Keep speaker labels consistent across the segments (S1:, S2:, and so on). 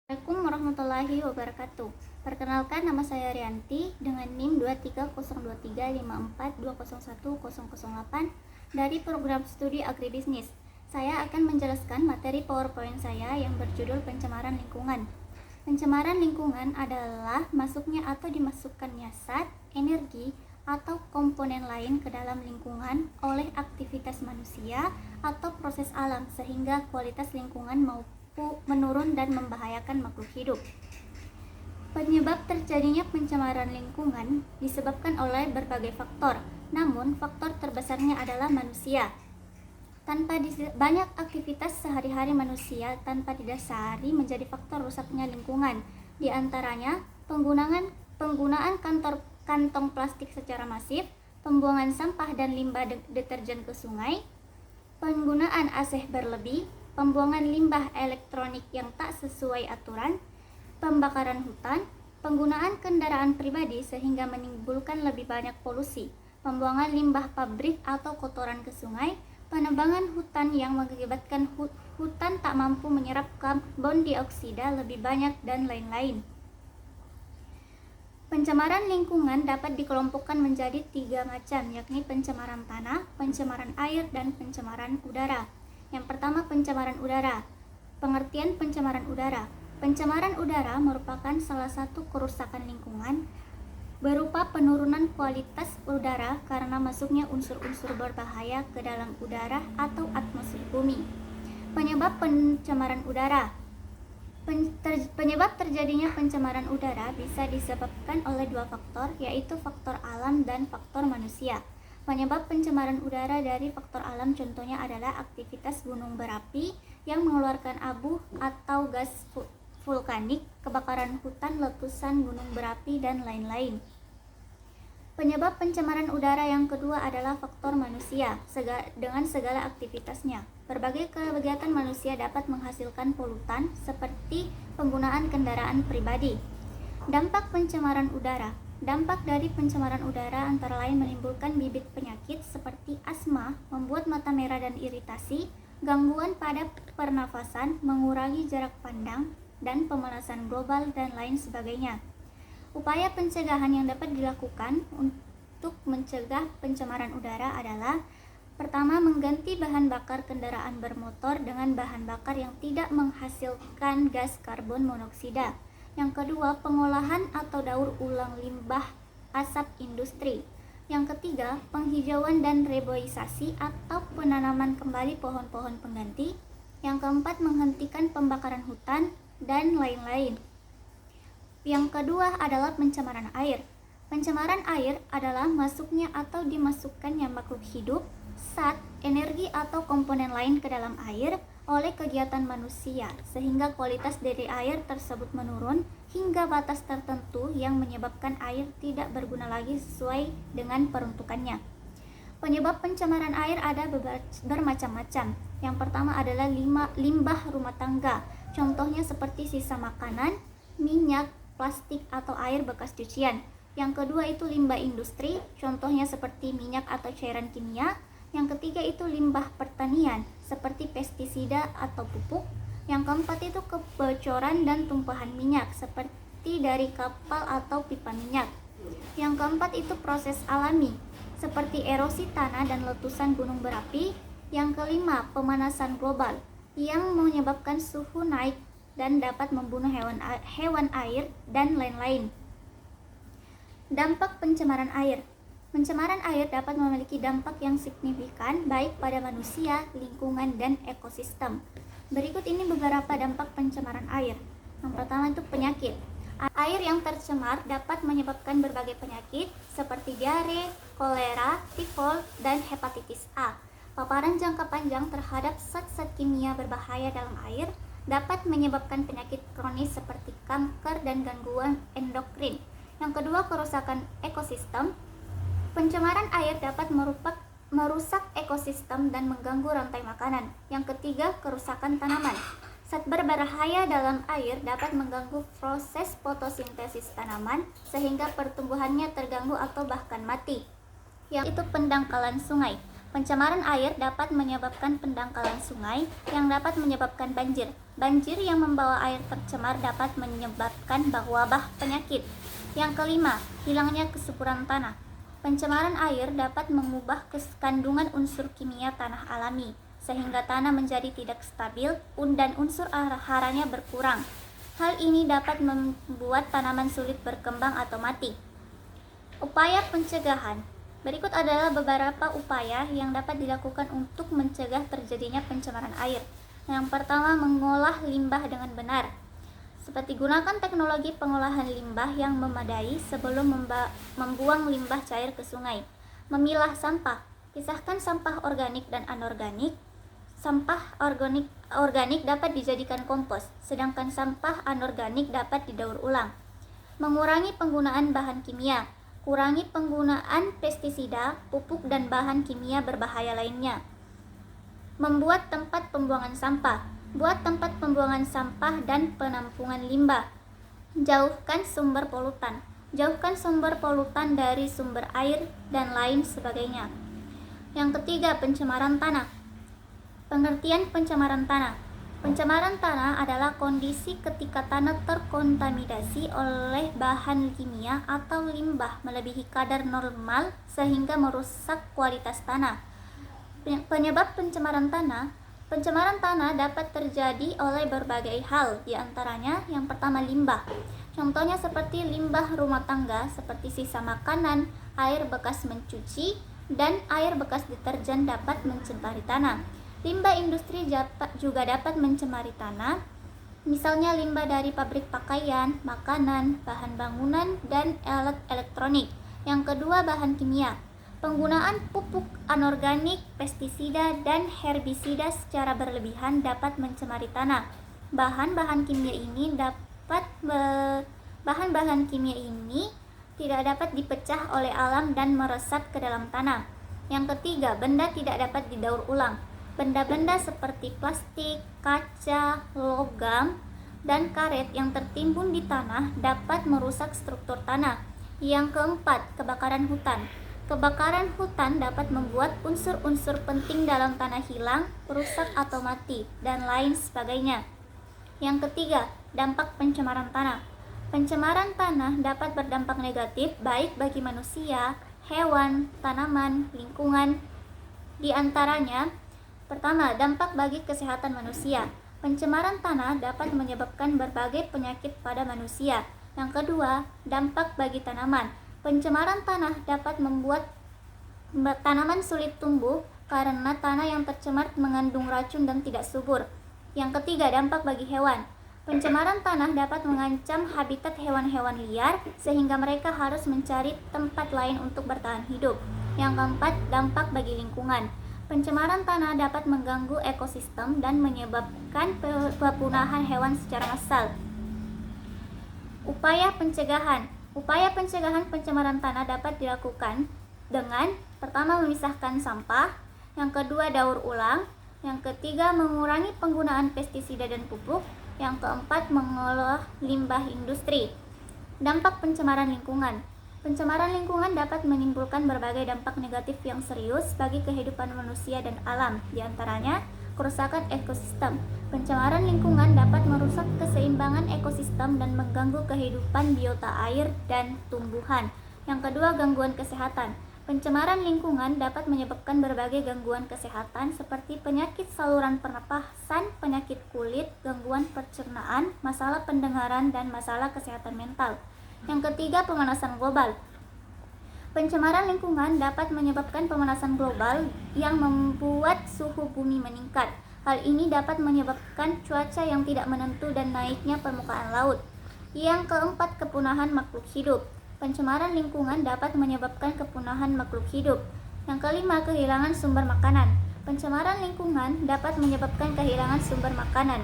S1: Assalamualaikum warahmatullahi wabarakatuh. Perkenalkan, nama saya Rianti dengan NIM 2302354201008 dari program studi agribisnis. Saya akan menjelaskan materi PowerPoint saya yang berjudul pencemaran lingkungan. Pencemaran lingkungan adalah masuknya atau dimasukkannya zat, energi, atau komponen lain ke dalam lingkungan oleh aktivitas manusia atau proses alam sehingga kualitas lingkungan menurun dan membahayakan makhluk hidup. Penyebab terjadinya pencemaran lingkungan disebabkan oleh berbagai faktor, namun faktor terbesarnya adalah manusia. Banyak aktivitas sehari-hari manusia tanpa didasari menjadi faktor rusaknya lingkungan. Di antaranya penggunaan kantong plastik secara masif, pembuangan sampah dan limbah deterjen ke sungai, penggunaan AC berlebih, pembuangan limbah elektronik yang tak sesuai aturan, pembakaran hutan, penggunaan kendaraan pribadi sehingga menimbulkan lebih banyak polusi, pembuangan limbah pabrik atau kotoran ke sungai, penebangan hutan yang mengakibatkan hutan tak mampu menyerap karbon dioksida lebih banyak, dan lain-lain. Pencemaran lingkungan dapat dikelompokkan menjadi 3 macam, yakni pencemaran tanah, pencemaran air, dan pencemaran udara. Yang pertama, pencemaran udara. Pengertian pencemaran udara. Pencemaran udara merupakan salah satu kerusakan lingkungan berupa penurunan kualitas udara karena masuknya unsur-unsur berbahaya ke dalam udara atau atmosfer bumi. Penyebab pencemaran udara. Penyebab terjadinya pencemaran udara bisa disebabkan oleh 2 faktor, yaitu faktor alam dan faktor manusia. Penyebab pencemaran udara dari faktor alam contohnya adalah aktivitas gunung berapi yang mengeluarkan abu atau gas vulkanik, kebakaran hutan, letusan gunung berapi, dan lain-lain. Penyebab pencemaran udara yang kedua adalah faktor manusia dengan segala aktivitasnya. Berbagai kegiatan manusia dapat menghasilkan polutan seperti penggunaan kendaraan pribadi. Dampak pencemaran udara. Dampak dari pencemaran udara antara lain menimbulkan bibit penyakit seperti asma, membuat mata merah dan iritasi, gangguan pada pernafasan, mengurangi jarak pandang, dan pemanasan global, dan lain sebagainya. Upaya pencegahan yang dapat dilakukan untuk mencegah pencemaran udara adalah: pertama, mengganti bahan bakar kendaraan bermotor dengan bahan bakar yang tidak menghasilkan gas karbon monoksida. Yang kedua, pengolahan atau daur ulang limbah asap industri. Yang ketiga, penghijauan dan reboisasi atau penanaman kembali pohon-pohon pengganti. Yang keempat, menghentikan pembakaran hutan, dan lain-lain. Yang kedua adalah pencemaran air. Pencemaran air adalah masuknya atau dimasukkannya makhluk hidup, zat, energi atau komponen lain ke dalam air oleh kegiatan manusia sehingga kualitas dari air tersebut menurun hingga batas tertentu yang menyebabkan air tidak berguna lagi sesuai dengan peruntukannya. Penyebab pencemaran air ada bermacam-macam. Yang pertama adalah limbah rumah tangga. Contohnya seperti sisa makanan, minyak, plastik, atau air bekas cucian. Yang kedua itu limbah industri, contohnya seperti minyak atau cairan kimia. Yang ketiga itu limbah pertanian, seperti pestisida atau pupuk. Yang keempat itu kebocoran dan tumpahan minyak, seperti dari kapal atau pipa minyak. Yang keempat itu proses alami, seperti erosi tanah dan letusan gunung berapi. Yang kelima, pemanasan global, yang menyebabkan suhu naik dan dapat membunuh hewan air, dan lain-lain. Dampak pencemaran air. Pencemaran air dapat memiliki dampak yang signifikan baik pada manusia, lingkungan, dan ekosistem. Berikut ini beberapa dampak pencemaran air. Yang pertama itu penyakit. Air yang tercemar dapat menyebabkan berbagai penyakit seperti diare, kolera, tifus, dan hepatitis A. Paparan jangka panjang terhadap zat-zat kimia berbahaya dalam air dapat menyebabkan penyakit kronis seperti kanker dan gangguan endokrin. Yang kedua, kerusakan ekosistem. Pencemaran air dapat merusak ekosistem dan mengganggu rantai makanan. Yang ketiga, kerusakan tanaman. Zat berbahaya dalam air dapat mengganggu proses fotosintesis tanaman sehingga pertumbuhannya terganggu atau bahkan mati. Yang itu pendangkalan sungai. Pencemaran air dapat menyebabkan pendangkalan sungai yang dapat menyebabkan banjir. Banjir yang membawa air tercemar dapat menyebabkan wabah penyakit. Yang kelima, hilangnya kesuburan tanah. Pencemaran air dapat mengubah kandungan unsur kimia tanah alami, sehingga tanah menjadi tidak stabil dan unsur haranya berkurang. Hal ini dapat membuat tanaman sulit berkembang atau mati. Upaya pencegahan. Berikut adalah beberapa upaya yang dapat dilakukan untuk mencegah terjadinya pencemaran air. Yang pertama, mengolah limbah dengan benar. Seperti gunakan teknologi pengolahan limbah yang memadai sebelum membuang limbah cair ke sungai. Memilah sampah. Pisahkan sampah organik dan anorganik. Sampah organik dapat dijadikan kompos, sedangkan sampah anorganik dapat didaur ulang. Mengurangi penggunaan bahan kimia. Kurangi penggunaan pestisida, pupuk, dan bahan kimia berbahaya lainnya. Membuat tempat pembuangan sampah. Buat tempat pembuangan sampah dan penampungan limbah. Jauhkan sumber polutan. Jauhkan sumber polutan dari sumber air dan lain sebagainya. Yang ketiga, pencemaran tanah. Pengertian pencemaran tanah. Pencemaran tanah adalah kondisi ketika tanah terkontaminasi oleh bahan kimia atau limbah melebihi kadar normal sehingga merusak kualitas tanah. Penyebab pencemaran tanah dapat terjadi oleh berbagai hal, diantaranya yang pertama limbah. Contohnya seperti limbah rumah tangga seperti sisa makanan, air bekas mencuci, dan air bekas deterjen dapat mencemari tanah. Limbah industri juga dapat mencemari tanah, misalnya limbah dari pabrik pakaian, makanan, bahan bangunan, dan alat elektronik. Yang kedua, bahan kimia. Penggunaan pupuk anorganik, pestisida, dan herbisida secara berlebihan dapat mencemari tanah. Bahan-bahan kimia ini tidak dapat dipecah oleh alam dan meresap ke dalam tanah. Yang ketiga, benda tidak dapat didaur ulang. Benda-benda seperti plastik, kaca, logam, dan karet yang tertimbun di tanah dapat merusak struktur tanah. Yang keempat, kebakaran hutan. Kebakaran hutan dapat membuat unsur-unsur penting dalam tanah hilang, rusak atau mati, dan lain sebagainya. Yang ketiga, dampak pencemaran tanah. Pencemaran tanah dapat berdampak negatif baik bagi manusia, hewan, tanaman, lingkungan. Di antaranya, pertama, dampak bagi kesehatan manusia. Pencemaran tanah dapat menyebabkan berbagai penyakit pada manusia. Yang kedua, dampak bagi tanaman. Pencemaran tanah dapat membuat tanaman sulit tumbuh karena tanah yang tercemar mengandung racun dan tidak subur. Yang ketiga, dampak bagi hewan. Pencemaran tanah dapat mengancam habitat hewan-hewan liar sehingga mereka harus mencari tempat lain untuk bertahan hidup. Yang keempat, dampak bagi lingkungan. Pencemaran tanah dapat mengganggu ekosistem dan menyebabkan pepunahan hewan secara massal. Upaya pencegahan. Upaya pencegahan pencemaran tanah dapat dilakukan dengan pertama, memisahkan sampah, yang kedua, daur ulang, yang ketiga, mengurangi penggunaan pestisida dan pupuk, yang keempat, mengolah limbah industri. Dampak pencemaran lingkungan. Pencemaran lingkungan dapat menimbulkan berbagai dampak negatif yang serius bagi kehidupan manusia dan alam, di antaranya kerusakan ekosistem. Pencemaran lingkungan dapat merusak keseimbangan ekosistem dan mengganggu kehidupan biota air dan tumbuhan. Yang kedua, gangguan kesehatan. Pencemaran lingkungan dapat menyebabkan berbagai gangguan kesehatan seperti penyakit saluran pernapasan, penyakit kulit, gangguan pencernaan, masalah pendengaran, dan masalah kesehatan mental. Yang ketiga, pemanasan global. Pencemaran lingkungan dapat menyebabkan pemanasan global yang membuat suhu bumi meningkat. Hal ini dapat menyebabkan cuaca yang tidak menentu dan naiknya permukaan laut. Yang keempat, kepunahan makhluk hidup. Pencemaran lingkungan dapat menyebabkan kepunahan makhluk hidup. Yang kelima, kehilangan sumber makanan. Pencemaran lingkungan dapat menyebabkan kehilangan sumber makanan.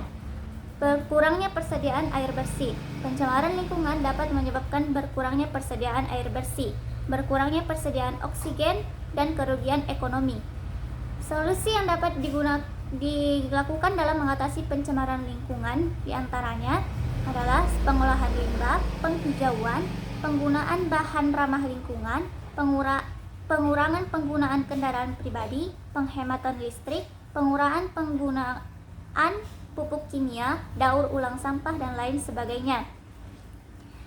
S1: Berkurangnya persediaan air bersih. Pencemaran lingkungan dapat menyebabkan berkurangnya persediaan air bersih, berkurangnya persediaan oksigen, dan kerugian ekonomi. Solusi yang dapat dilakukan dalam mengatasi pencemaran lingkungan diantaranya adalah pengolahan limbah, penghijauan, penggunaan bahan ramah lingkungan, pengurangan penggunaan kendaraan pribadi, penghematan listrik, pengurangan penggunaan pupuk kimia, daur ulang sampah, dan lain sebagainya.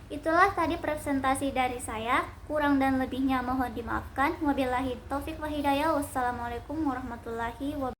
S1: Itulah tadi presentasi dari saya. Kurang dan lebihnya mohon dimaafkan. Wabillahi taufik wa hidayah. Wassalamualaikum warahmatullahi wabarakatuh.